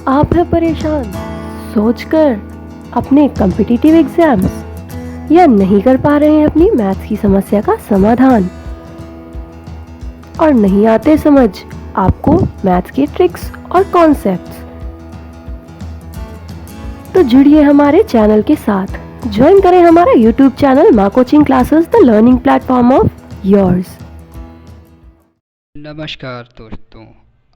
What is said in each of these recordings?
आप हैं परेशान सोचकर अपने कॉम्पिटिटिव एग्जाम्स या नहीं कर पा रहे हैं अपनी मैथ्स की समस्या का समाधान और नहीं आते समझ आपको मैथ्स के ट्रिक्स और कॉन्सेप्ट्स, तो जुड़िए हमारे चैनल के साथ। ज्वाइन करें हमारा यूट्यूब चैनल माँ coaching classes, the learning platform of yours. नमस्कार दोस्तों,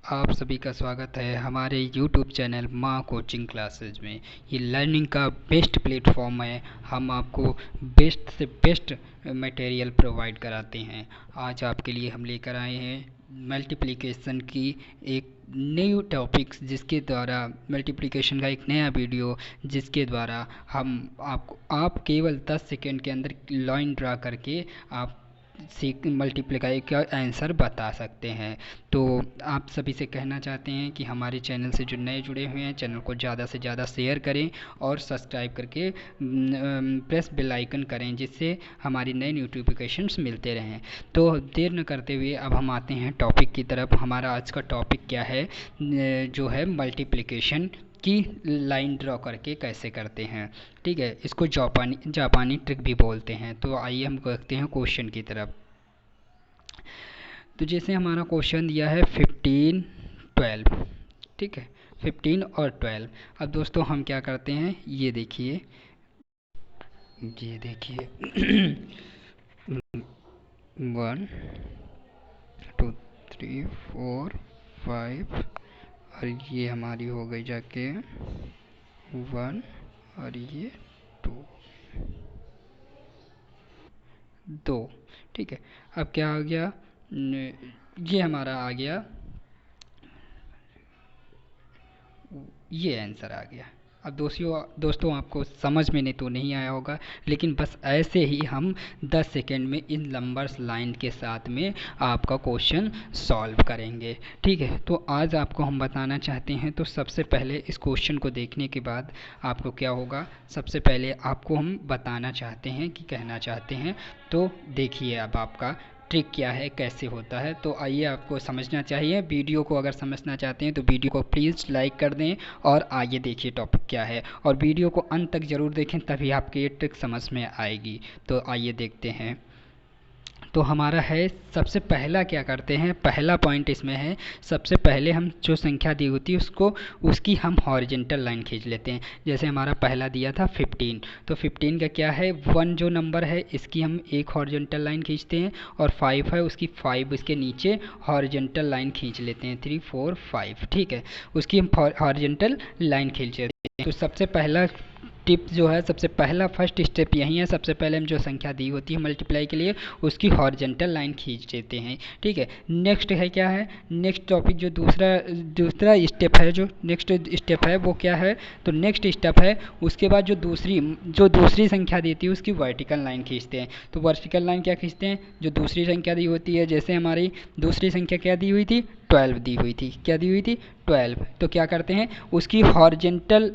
आप सभी का स्वागत है हमारे YouTube चैनल माँ कोचिंग क्लासेस में। ये लर्निंग का बेस्ट प्लेटफॉर्म है। हम आपको बेस्ट से बेस्ट मटेरियल प्रोवाइड कराते हैं। आज आपके लिए हम लेकर आए हैं मल्टीप्लिकेशन की एक न्यू टॉपिक्स, जिसके द्वारा मल्टीप्लिकेशन का एक नया वीडियो, जिसके द्वारा हम आप केवल 10 सेकेंड के अंदर लाइन ड्रा करके आप मल्टीप्लाई का आंसर बता सकते हैं। तो आप सभी से कहना चाहते हैं कि हमारे चैनल से जो नए जुड़े हुए हैं, चैनल को ज़्यादा से ज़्यादा शेयर करें और सब्सक्राइब करके प्रेस बेल आइकन करें, जिससे हमारी नई नोटिफिकेशंस मिलते रहें। तो देर न करते हुए अब हम आते हैं टॉपिक की तरफ। हमारा आज का टॉपिक क्या है, जो है मल्टीप्लिकेशन की लाइन ड्रॉ करके कैसे करते हैं। ठीक है, इसको जापानी ट्रिक भी बोलते हैं। तो आइए हम देखते हैं क्वेश्चन की तरफ। तो जैसे हमारा क्वेश्चन दिया है 15 12, ठीक है, 15 और 12। अब दोस्तों हम क्या करते हैं, ये देखिए 1 2 3 4 5 और ये हमारी हो गई जाके 1 और ये 2। ठीक है, अब क्या आ गया, ये हमारा आ गया, ये आंसर आ गया। अब दोस्तों आपको समझ में तो नहीं आया होगा, लेकिन बस ऐसे ही हम 10 सेकेंड में इन नंबर्स लाइन के साथ में आपका क्वेश्चन सॉल्व करेंगे। ठीक है, तो आज आपको हम बताना चाहते हैं। तो सबसे पहले इस क्वेश्चन को देखने के बाद आपको क्या होगा, सबसे पहले आपको हम बताना चाहते हैं कि कहना चाहते हैं। तो देखिए अब आपका ट्रिक क्या है, कैसे होता है। तो आइए, आपको समझना चाहिए। वीडियो को अगर समझना चाहते हैं तो वीडियो को प्लीज़ लाइक कर दें और आइए देखिए टॉपिक क्या है, और वीडियो को अंत तक ज़रूर देखें, तभी आपके ये ट्रिक समझ में आएगी। तो आइए देखते हैं। तो हमारा है, सबसे पहला क्या करते हैं, पहला पॉइंट इसमें है, सबसे पहले हम जो संख्या दी होती है उसकी हम हॉरिजेंटल लाइन खींच लेते हैं। जैसे हमारा पहला दिया था 15, तो 15 का क्या है, 1 जो नंबर है इसकी हम एक हॉरिजेंटल लाइन खींचते हैं, और 5 है उसकी 5 इसके नीचे हॉरिजेंटल लाइन खींच लेते हैं, 3 4 5। ठीक है, उसकी हम हॉरिजेंटल लाइन खींच लेते हैं। तो सबसे पहला टिप जो है, सबसे पहला फर्स्ट स्टेप यही है। सबसे पहले हम जो संख्या दी होती है मल्टीप्लाई के लिए, उसकी हॉरिजेंटल लाइन खींच देते हैं। ठीक है, नेक्स्ट है क्या है, नेक्स्ट टॉपिक जो दूसरा स्टेप है, जो नेक्स्ट स्टेप है वो क्या है, तो नेक्स्ट स्टेप है उसके बाद जो दूसरी संख्या देती है उसकी वर्टिकल लाइन खींचते हैं। तो वर्टिकल लाइन क्या खींचते हैं, जो दूसरी संख्या दी होती है, जैसे हमारी दूसरी संख्या क्या दी हुई थी, 12 दी हुई थी। क्या दी हुई थी, 12। तो क्या करते हैं, उसकी हॉरिजेंटल,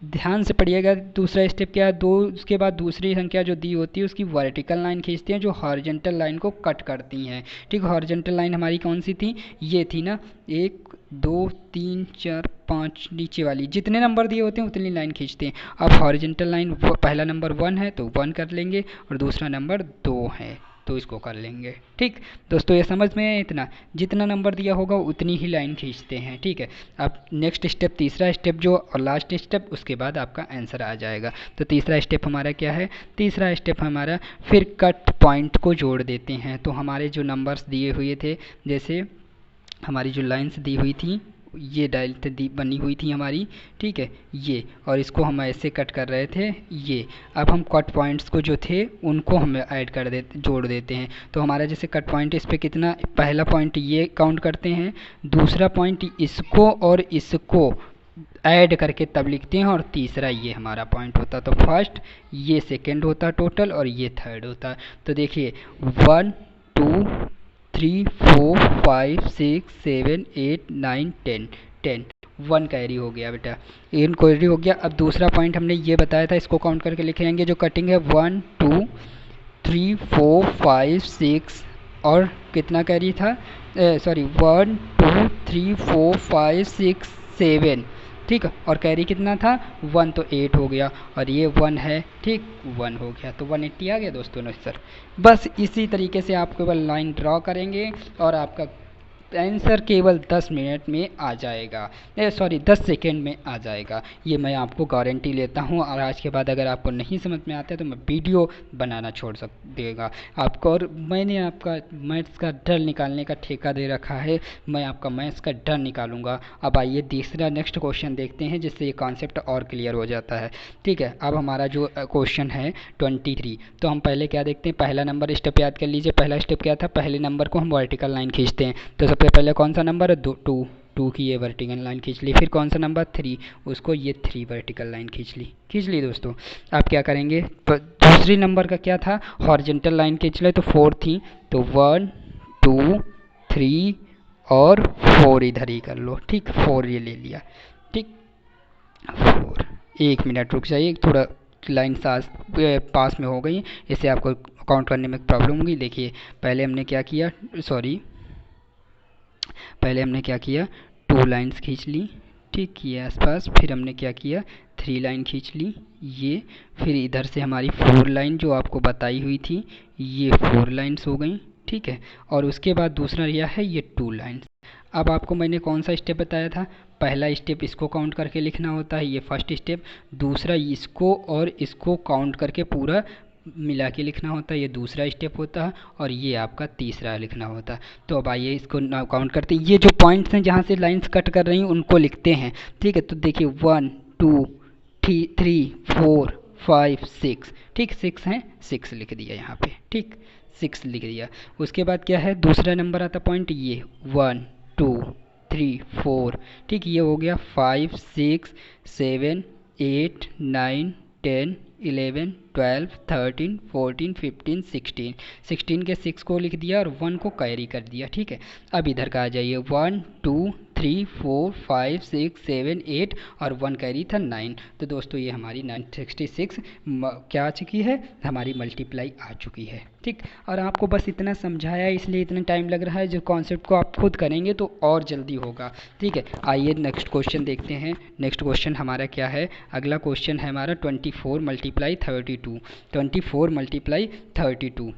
ध्यान से पढ़िएगा, दूसरा स्टेप क्या है, उसके बाद दूसरी संख्या जो दी होती है उसकी वर्टिकल लाइन खींचते हैं, जो हॉरिजेंटल लाइन को कट करती हैं। ठीक, हॉरिजेंटल लाइन हमारी कौन सी थी, ये थी ना, 1 2 3 4 5, नीचे वाली जितने नंबर दिए होते हैं उतनी लाइन खींचते हैं। अब हॉरिजेंटल लाइन, पहला नंबर 1 है तो 1 कर लेंगे, और दूसरा नंबर 2 है तो इसको कर लेंगे। ठीक दोस्तों, ये समझ में है, इतना जितना नंबर दिया होगा उतनी ही लाइन खींचते हैं। ठीक है, अब नेक्स्ट स्टेप, तीसरा स्टेप जो और लास्ट स्टेप, उसके बाद आपका आंसर आ जाएगा। तो तीसरा स्टेप हमारा क्या है, तीसरा स्टेप हमारा फिर कट पॉइंट को जोड़ देते हैं। तो हमारे जो नंबर्स दिए हुए थे, जैसे हमारी जो लाइन्स दी हुई थी, ये बनी हुई थी हमारी, ठीक है, ये, और इसको हम ऐसे कट कर रहे थे ये। अब हम कट पॉइंट्स को जो थे उनको हम ऐड कर देते, जोड़ देते हैं। तो हमारा जैसे कट पॉइंट, इस पे कितना, पहला पॉइंट ये काउंट करते हैं, दूसरा पॉइंट इसको और इसको ऐड करके तब लिखते हैं, और तीसरा ये हमारा पॉइंट होता। तो फर्स्ट, ये सेकेंड होता टोटल, और ये थर्ड होता। तो देखिए 1 2 3 4 5 6 7 8 9 10 10, 1 कैरी हो गया बेटा, 1 कैरी हो गया। अब दूसरा पॉइंट हमने ये बताया था, इसको काउंट करके लिखेंगे। जो कटिंग है 1 2 3 4 5 6, और कितना कैरी था, सॉरी 1 2 3 4 5 6 7, ठीक है, और कैरी कितना था 1, तो 8 हो गया, और ये 1 है, ठीक 1 हो गया, तो 180 आ गया दोस्तों ने सर। बस इसी तरीके से आप केवल लाइन ड्रॉ करेंगे और आपका आंसर केवल 10 मिनट में आ जाएगा, सॉरी 10 सेकेंड में आ जाएगा, ये मैं आपको गारंटी लेता हूँ। और आज के बाद अगर आपको नहीं समझ में आता है तो मैं वीडियो बनाना छोड़ देगा आपको। और मैंने आपका मैथ्स का डर निकालने का ठेका दे रखा है, मैं आपका मैथ्स का डर निकालूंगा। अब आइए तीसरा नेक्स्ट क्वेश्चन देखते हैं, जिससे ये कॉन्सेप्ट और क्लियर हो जाता है। ठीक है, अब हमारा जो क्वेश्चन है 23, तो हम पहले क्या देखते हैं, पहला नंबर स्टेप याद कर लीजिए। पहला स्टेप क्या था, पहले नंबर को हम वर्टिकल लाइन खींचते हैं, तो सबसे पहले कौन सा नंबर है 2 की ये वर्टिकल लाइन खींच ली। फिर कौन सा नंबर 3, उसको ये 3 वर्टिकल लाइन खींच ली दोस्तों। आप क्या करेंगे, दूसरी नंबर का क्या था, हॉरिजॉन्टल लाइन खींच ले, तो 4 थी, तो 1 2 3 और 4 इधर ही कर लो, ठीक 4 ये ले लिया, ठीक 4। 1 मिनट रुक जाइए, थोड़ा लाइन पास में हो गई, इससे आपको काउंट करने में प्रॉब्लम होगी। देखिए पहले हमने क्या किया, पहले हमने क्या किया, 2 लाइन्स खींच ली, ठीक ये आसपास। फिर हमने क्या किया, 3 लाइन खींच ली ये। फिर इधर से हमारी 4 लाइन जो आपको बताई हुई थी, ये 4 लाइन्स हो गई, ठीक है। और उसके बाद दूसरा रिया है ये 2 लाइन्स। अब आपको मैंने कौन सा स्टेप बताया था, पहला स्टेप इसको काउंट करके लिखना होता है, ये फर्स्ट स्टेप। दूसरा इसको और इसको काउंट करके पूरा मिला के लिखना होता है, ये दूसरा स्टेप होता है। और ये आपका तीसरा लिखना होता है। तो अब आइए इसको काउंट करते हैं, ये जो पॉइंट्स हैं जहाँ से लाइंस कट कर रही हैं उनको लिखते हैं, ठीक है। तो देखिए 1 2 3 4 5 6, ठीक 6 हैं, 6 लिख दिया यहाँ पे, ठीक 6 लिख दिया। उसके बाद क्या है, दूसरा नंबर आता पॉइंट ये 1 2 3 4, ठीक ये हो गया 5 6 7 8 9 10 11 12 13 14 15 16, 16 के 6 को लिख दिया और 1 को कैरी कर दिया, ठीक है। अब इधर का आ जाइए 1 2 3 4 5 6 7 8 और 1 कैरी था 9। तो दोस्तों ये हमारी 966 क्या आ चुकी है, हमारी मल्टीप्लाई आ चुकी है, ठीक। और आपको बस इतना समझाया इसलिए इतना टाइम लग रहा है, जो कॉन्सेप्ट को आप खुद करेंगे तो और जल्दी होगा, ठीक है। आइए नेक्स्ट क्वेश्चन देखते हैं। नेक्स्ट क्वेश्चन हमारा क्या है, अगला क्वेश्चन है हमारा 24 मल्टीप्लाई 32, 24 मल्टीप्लाई 32।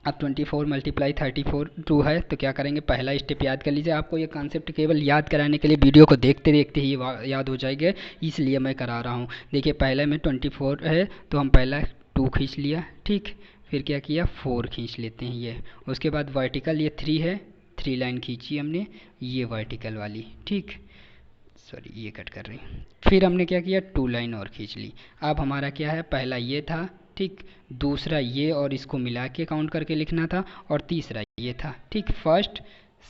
अब 24 मल्टीप्लाई 32 है, तो क्या करेंगे, पहला स्टेप याद कर लीजिए। आपको ये कॉन्सेप्ट केवल याद कराने के लिए वीडियो को देखते देखते ही याद हो जाएगा, इसलिए मैं करा रहा हूँ। देखिए पहले में 24 है, तो हम पहला 2 खींच लिया, ठीक। फिर क्या किया, 4 खींच लेते हैं ये। उसके बाद वर्टिकल ये 3 है, 3 लाइन खींची हमने, ये वर्टिकल वाली, ठीक सॉरी ये कट कर रही। फिर हमने क्या किया, 2 लाइन और खींच ली। अब हमारा क्या है, पहला ये था, ठीक दूसरा ये और इसको मिला के काउंट करके लिखना था, और तीसरा ये था, ठीक फर्स्ट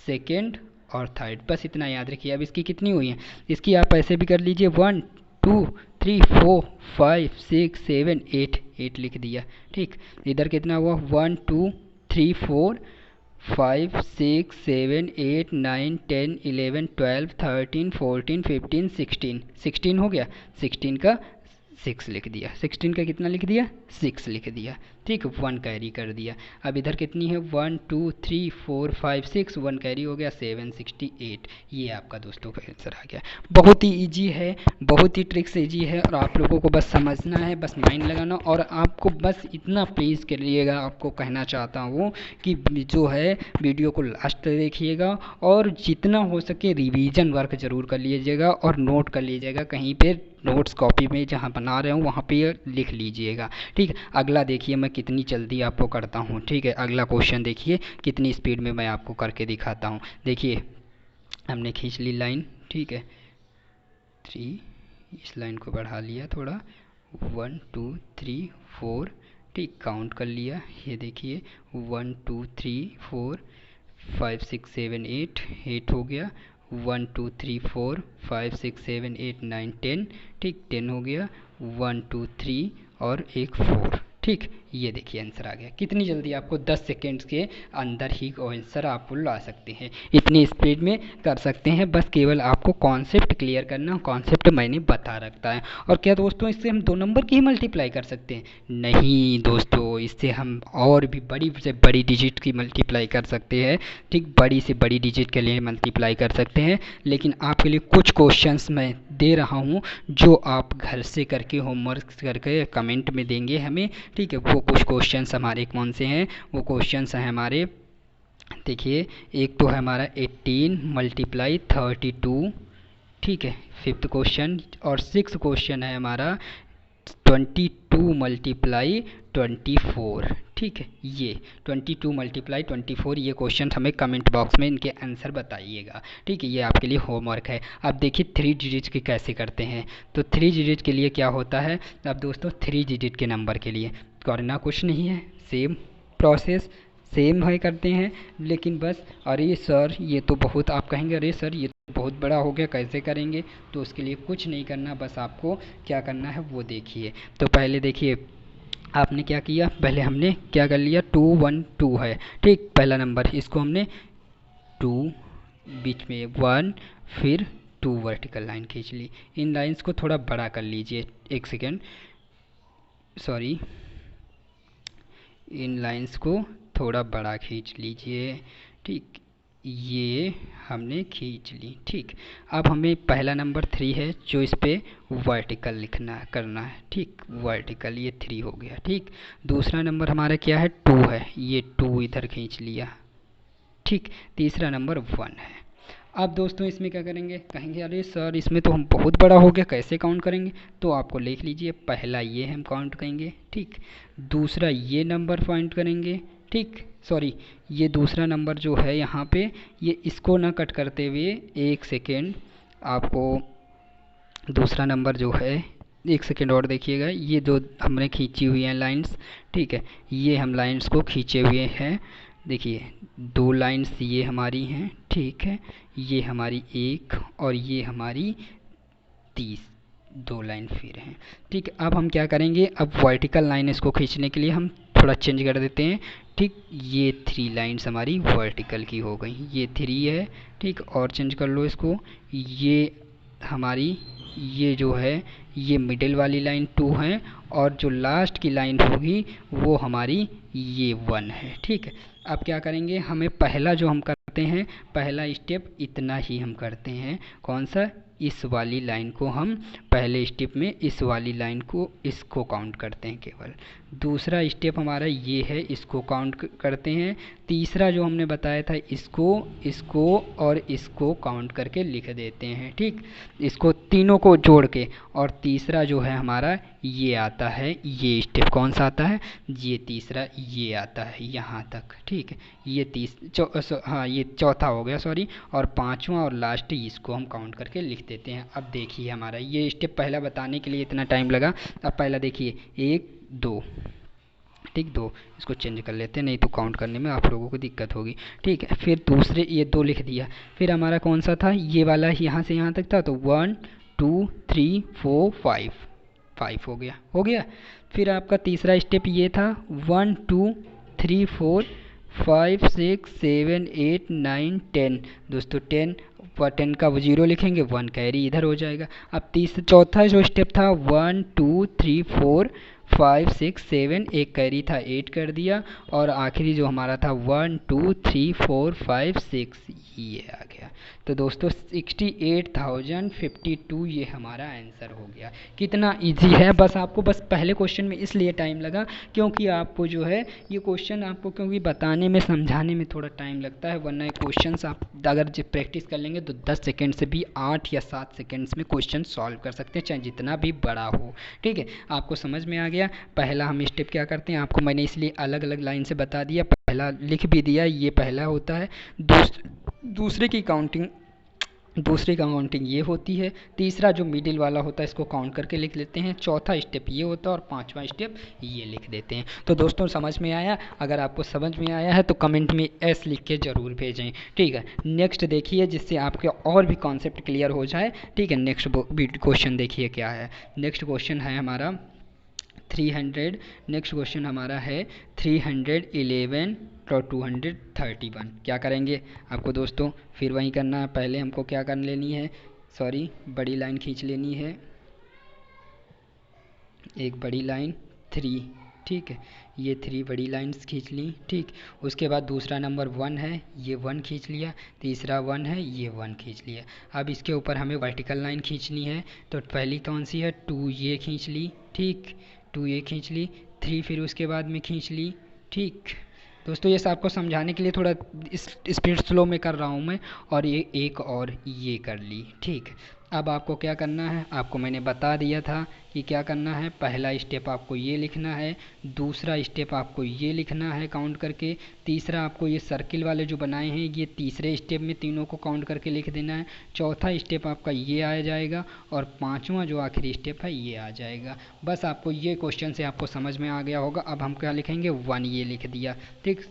सेकेंड और थर्ड, बस इतना याद रखिए। अब इसकी कितनी हुई है, इसकी आप ऐसे भी कर लीजिए 1 2 3 4 5 6 7 8, 8 लिख दिया, ठीक। इधर कितना हुआ 1 2 3 4 5 6 7 8 9 10 11 12 13 14 15 16, 16 हो गया, 16 का 6 लिख दिया, 16 का कितना लिख दिया, 6 लिख दिया, ठीक 1 कैरी कर दिया। अब इधर कितनी है 1 2 3 4 5 6, 1 कैरी हो गया 768, ये आपका दोस्तों का आंसर आ गया। बहुत ही ईजी है, बहुत ही ट्रिक्स ईजी है, और आप लोगों को बस समझना है, बस माइंड लगाना। और आपको बस इतना प्लीज़ करिएगा, आपको कहना चाहता हूँ कि जो है वीडियो को लास्ट तक देखिएगा, और जितना हो सके रिवीजन वर्क ज़रूर कर लीजिएगा, और नोट कर लीजिएगा कहीं पे, नोट्स कॉपी में जहाँ बना रहे हूँ वहाँ पे लिख लीजिएगा, ठीक है। अगला देखिए मैं कितनी जल्दी आपको करता हूँ, ठीक है। अगला क्वेश्चन देखिए कितनी स्पीड में मैं आपको करके दिखाता हूँ। देखिए हमने खींच ली लाइन, ठीक है 3, इस लाइन को बढ़ा लिया थोड़ा, 1 2 3 4, ठीक काउंट कर लिया। ये देखिए 1 2 3 4 5 6 7 8, 8 हो गया, 1 2 3 4 5 6 7 8 9 10, ठीक 10 हो गया, 1 2 3 और एक 4, ठीक ये देखिए आंसर आ गया। कितनी जल्दी आपको 10 सेकेंड्स के अंदर ही आंसर आप ला सकते हैं, इतनी स्पीड में कर सकते हैं। बस केवल आपको कॉन्सेप्ट क्लियर करना, कॉन्सेप्ट मैंने बता रखता है। और क्या दोस्तों इससे हम 2 नंबर की ही मल्टीप्लाई कर सकते हैं? नहीं दोस्तों, इससे हम और भी बड़ी से बड़ी डिजिट की मल्टीप्लाई कर सकते हैं। ठीक, बड़ी से बड़ी डिजिट के लिए मल्टीप्लाई कर सकते हैं। लेकिन आपके लिए कुछ क्वेश्चंस मैं दे रहा हूँ जो आप घर से करके होमवर्क करके कमेंट में देंगे हमें। ठीक है, वो कुछ क्वेश्चंस हमारे कौन से हैं? वो क्वेश्चंस हैं हमारे, देखिए, एक तो है हमारा 18 मल्टीप्लाई 32, ठीक है, 5th क्वेश्चन। और 6th क्वेश्चन है हमारा 22 मल्टीप्लाई 24। ठीक है, ये 22 मल्टीप्लाई 24, ये क्वेश्चन हमें कमेंट बॉक्स में इनके आंसर बताइएगा। ठीक है, ये आपके लिए होमवर्क है। अब देखिए 3 डिजिट के कैसे करते हैं। तो 3 डिजिट के लिए क्या होता है? अब दोस्तों 3 डिजिट के नंबर के लिए करना कुछ नहीं है, सेम प्रोसेस सेम है करते हैं। लेकिन बस, अरे सर ये तो बहुत, आप कहेंगे अरे सर ये तो बहुत बड़ा हो गया, कैसे करेंगे? तो उसके लिए कुछ नहीं करना, बस आपको क्या करना है वो देखिए। तो पहले देखिए आपने क्या किया, पहले हमने क्या कर लिया, 2 1 2 है, ठीक, पहला नंबर, इसको हमने 2, बीच में 1, फिर 2 वर्टिकल लाइन खींच ली। इन लाइंस को थोड़ा बड़ा कर लीजिए, एक सेकेंड, सॉरी, इन लाइंस को थोड़ा बड़ा खींच लीजिए। ठीक, ये हमने खींच ली। ठीक, अब हमें पहला नंबर 3 है जो इस पे वर्टिकल लिखना करना है। ठीक, वर्टिकल, ये 3 हो गया। ठीक, दूसरा नंबर हमारा क्या है, 2 है, ये 2 इधर खींच लिया। ठीक, तीसरा नंबर 1 है। अब दोस्तों इसमें क्या करेंगे, कहेंगे अरे सर इसमें तो हम बहुत बड़ा हो गया, कैसे काउंट करेंगे? तो आपको लिख लीजिए, पहला ये हम काउंट करेंगे। ठीक, दूसरा ये नंबर पॉइंट करेंगे। ठीक, सॉरी, ये दूसरा नंबर जो है यहाँ पे, ये इसको ना कट करते हुए, एक सेकेंड, आपको दूसरा नंबर जो है, एक सेकेंड और देखिएगा, ये जो हमने खींची हुई हैं लाइंस, ठीक है, ये हम लाइंस को खींचे हुए हैं। देखिए 2 लाइंस ये हमारी हैं, ठीक है, ये हमारी 1 और ये हमारी 30, 2 लाइन फिर हैं। ठीक, अब हम क्या करेंगे, अब वर्टिकल लाइन इसको खींचने के लिए हम थोड़ा चेंज कर देते हैं। ठीक, ये 3 लाइन्स हमारी वर्टिकल की हो गई, ये 3 है। ठीक, और चेंज कर लो इसको, ये हमारी, ये जो है ये मिडिल वाली लाइन 2 है, और जो लास्ट की लाइन होगी वो हमारी ये 1 है। ठीक है, अब क्या करेंगे, हमें पहला जो हम करते हैं, पहला स्टेप इतना ही हम करते हैं, कौन सा, इस वाली लाइन को हम पहले स्टेप में, इस वाली लाइन को, इसको काउंट करते हैं केवल। दूसरा स्टेप हमारा ये है, इसको काउंट करते हैं। तीसरा जो हमने बताया था, इसको और इसको काउंट करके लिख देते हैं। ठीक, इसको तीनों को जोड़ के। और तीसरा जो है हमारा ये आता है, ये स्टेप कौन सा आता है, ये तीसरा ये आता है यहाँ तक। ठीक है, ये हाँ ये चौथा हो गया, सॉरी, और पांचवा और लास्ट इसको हम काउंट करके लिख देते हैं। अब देखिए हमारा ये स्टेप पहला बताने के लिए इतना टाइम लगा। अब पहला देखिए 1 2, ठीक, 2, इसको चेंज कर लेते हैं, नहीं तो काउंट करने में आप लोगों को दिक्कत होगी। ठीक है, फिर दूसरे ये 2 लिख दिया। फिर हमारा कौन सा था, ये वाला यहाँ से यहाँ तक था, तो 1 2 3 4 5, 5 हो गया। फिर आपका तीसरा स्टेप ये था, 1 2 3 4 5 6 7 8 9 10, दोस्तों 10 का 0 लिखेंगे, 1 कैरी इधर हो जाएगा। अब चौथा जो स्टेप था, 1 2 3 4 5 6 7, एक कैरी था, 8 कर दिया। और आखिरी जो हमारा था 1 2 3 4 5 6, ये आ गया। तो दोस्तों 68,052 ये हमारा आंसर हो गया। कितना इजी है, बस आपको बस पहले क्वेश्चन में इसलिए टाइम लगा क्योंकि आपको जो है ये क्वेश्चन आपको क्योंकि बताने में समझाने में थोड़ा टाइम लगता है, वरना ये क्वेश्चन आप अगर प्रैक्टिस कर लेंगे तो 10 सेकेंड से भी 8 या 7 सेकेंड्स में क्वेश्चन सॉल्व कर सकते हैं, चाहे जितना भी बड़ा हो। ठीक है, आपको समझ में आ गया। पहला हम स्टेप क्या करते हैं, आपको मैंने इसलिए अलग अलग लाइन से बता दिया, पहला लिख भी दिया, ये पहला होता है। दूसरे की काउंटिंग ये होती है। तीसरा जो मिडिल वाला होता है इसको काउंट करके लिख लेते हैं। चौथा स्टेप ये होता है और पांचवा स्टेप ये लिख देते हैं। तो दोस्तों समझ में आया? अगर आपको समझ में आया है तो कमेंट में एस लिख के ज़रूर भेजें। ठीक है, नेक्स्ट देखिए जिससे आपके और भी कॉन्सेप्ट क्लियर हो जाए। ठीक है, नेक्स्ट क्वेश्चन देखिए क्या है। नेक्स्ट क्वेश्चन है हमारा 300। नेक्स्ट क्वेश्चन हमारा है 311 और 231। क्या करेंगे आपको दोस्तों, फिर वही करना है। पहले हमको क्या कर लेनी है, सॉरी, बड़ी लाइन खींच लेनी है, एक बड़ी लाइन 3, ठीक है, ये 3 बड़ी लाइंस खींच ली, ठीक। उसके बाद दूसरा नंबर 1 है, ये 1 खींच लिया, तीसरा 1 है, ये 1 खींच लिया। अब इसके ऊपर हमें वर्टिकल लाइन खींचनी है, तो पहली कौन सी है, 2 ये खींच ली, ठीक, 2 ये खींच ली, 3 फिर उसके बाद में खींच ली, ठीक। दोस्तों ये आपको समझाने के लिए थोड़ा स्पीड स्लो में कर रहा हूँ मैं, और ये एक और ये कर ली, ठीक। अब आपको क्या करना है, आपको मैंने बता दिया था कि क्या करना है। पहला स्टेप आपको ये लिखना है, दूसरा स्टेप आपको ये लिखना है काउंट करके, तीसरा आपको ये सर्किल वाले जो बनाए हैं ये तीसरे स्टेप में तीनों को काउंट करके लिख देना है, चौथा स्टेप आपका ये आ जाएगा, और पांचवा जो आखिरी स्टेप है ये आ जाएगा। बस आपको ये क्वेश्चन से आपको समझ में आ गया होगा। अब हम क्या लिखेंगे, 1 ये लिख दिया, ठीक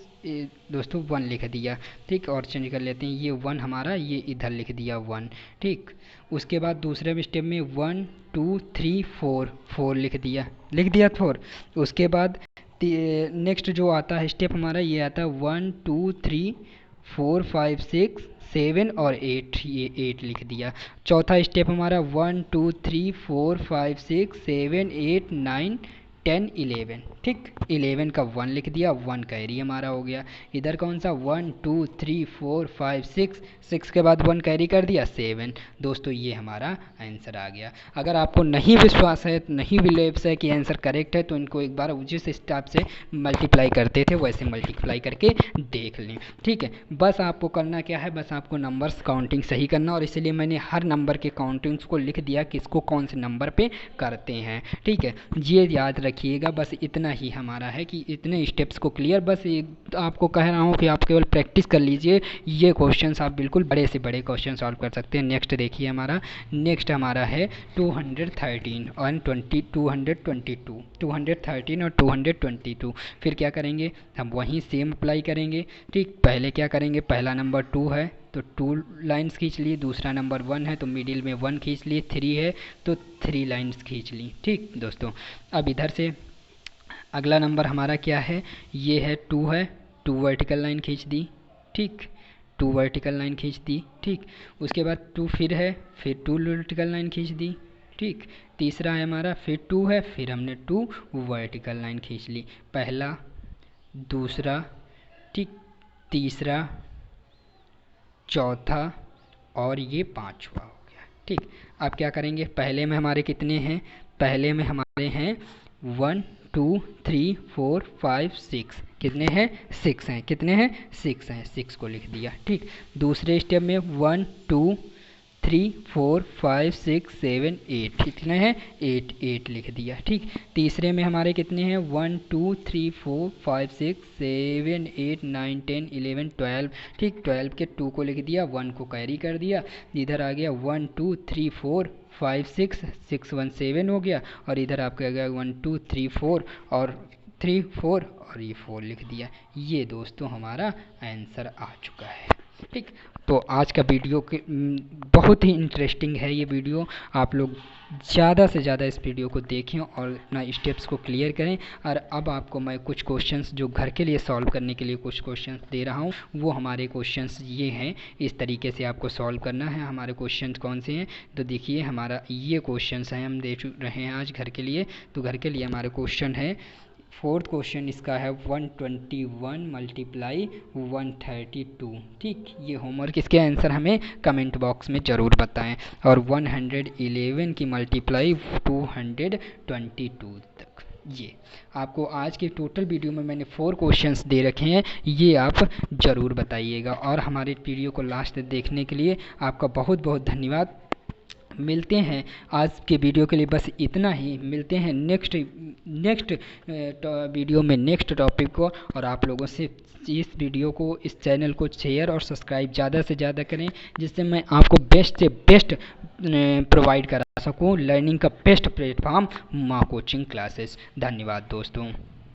दोस्तों, 1 लिख दिया, ठीक। और चेंज कर लेते हैं, ये 1 हमारा ये इधर लिख दिया 1, ठीक। उसके बाद दूसरे स्टेप में 1 2 3 4 लिख दिया 4। उसके बाद नेक्स्ट जो आता है स्टेप हमारा ये आता है 1 2 3 4 5 6 7 और 8, ये 8 लिख दिया। चौथा स्टेप हमारा 1 2 3 4 5 6 7 8 9 10 11, ठीक। 11 का 1 लिख दिया, 1 कैरी हमारा हो गया। इधर कौन सा 1 2 3 4 5 6 के बाद 1 कैरी कर दिया 7। दोस्तों ये हमारा आंसर आ गया। अगर आपको नहीं विश्वास है, नहीं बिलीव्स है कि आंसर करेक्ट है, तो इनको एक बार जिस स्टेप से मल्टीप्लाई करते थे वैसे मल्टीप्लाई करके देख लें, ठीक है। बस आपको करना क्या है, बस आपको नंबर्स काउंटिंग सही करना, और इसलिए मैंने हर नंबर के काउंटिंग्स को लिख दिया किसको कौन से नंबर पे करते हैं, ठीक है। ये याद रखिएगा, बस इतना ही हमारा है कि इतने स्टेप्स को क्लियर, बस आपको कह रहा हूँ कि आप केवल प्रैक्टिस कर लीजिए। ये क्वेश्चंस आप बिल्कुल बड़े से बड़े क्वेश्चन सॉल्व कर सकते हैं। नेक्स्ट देखिए हमारा, नेक्स्ट हमारा है 213 और 213 और 222। फिर क्या करेंगे, हम वहीं सेम अप्लाई करेंगे, ठीक। पहले क्या करेंगे, पहला नंबर 2 है तो 2 लाइन्स खींच लिए, दूसरा नंबर 1 है तो मिडिल में 1 खींच लिए, 3 है तो 3 लाइन्स खींच ली, ठीक दोस्तों। अब इधर से अगला नंबर हमारा क्या है, ये है 2 है, 2 वर्टिकल लाइन खींच दी, ठीक, 2 वर्टिकल लाइन खींच दी, ठीक। उसके बाद 2 फिर है, फिर 2 वर्टिकल लाइन खींच दी, ठीक। तीसरा है हमारा, फिर 2 है, फिर हमने 2 वर्टिकल लाइन खींच ली, पहला, दूसरा, ठीक, तीसरा, चौथा और ये 5वां हो गया, ठीक। अब क्या करेंगे, पहले में हमारे कितने हैं, पहले में हमारे हैं 1 2 3 4 5 6, कितने हैं 6 हैं, कितने हैं 6 हैं, 6 को लिख दिया, ठीक। दूसरे स्टेप में 1 2 3 4 5 6 7 8, कितने हैं 8 लिख दिया, ठीक। तीसरे में हमारे कितने हैं 1 2 3 4 5 6 7 8 9 10 11 12, ठीक। 12 के 2 को लिख दिया, 1 को कैरी कर दिया, इधर आ गया 1 2 3 4 5 6 6 1 7 हो गया, और इधर आपका आ गया 1 2 3 4 और 3 4 और ये 4 लिख दिया। ये दोस्तों हमारा आंसर आ चुका है, ठीक। तो आज का वीडियो के बहुत ही इंटरेस्टिंग है ये वीडियो, आप लोग ज़्यादा से ज़्यादा इस वीडियो को देखें और अपना स्टेप्स को क्लियर करें। और अब आपको मैं कुछ क्वेश्चंस जो घर के लिए सॉल्व करने के लिए कुछ क्वेश्चंस दे रहा हूँ, वो हमारे क्वेश्चंस ये हैं, इस तरीके से आपको सॉल्व करना है। हमारे क्वेश्चंस कौन से हैं, तो देखिए हमारा ये क्वेश्चंस हैं, हम दे रहे हैं आज घर के लिए। तो घर के लिए हमारे क्वेश्चन है, फोर्थ क्वेश्चन इसका है 121 मल्टीप्लाई 132, ठीक। ये होमवर्क, इसके आंसर हमें कमेंट बॉक्स में ज़रूर बताएं। और 111 की मल्टीप्लाई 222 तक। ये आपको आज के टोटल वीडियो में मैंने 4 क्वेश्चंस दे रखे हैं, ये आप ज़रूर बताइएगा। और हमारे वीडियो को लास्ट तक देखने के लिए आपका बहुत बहुत धन्यवाद। मिलते हैं आज के वीडियो के लिए बस इतना ही, मिलते हैं नेक्स्ट वीडियो में नेक्स्ट टॉपिक को। और आप लोगों से इस वीडियो को, इस चैनल को शेयर और सब्सक्राइब ज़्यादा से ज़्यादा करें, जिससे मैं आपको बेस्ट से बेस्ट प्रोवाइड करा सकूं, लर्निंग का बेस्ट प्लेटफॉर्म माँ कोचिंग क्लासेस। धन्यवाद दोस्तों।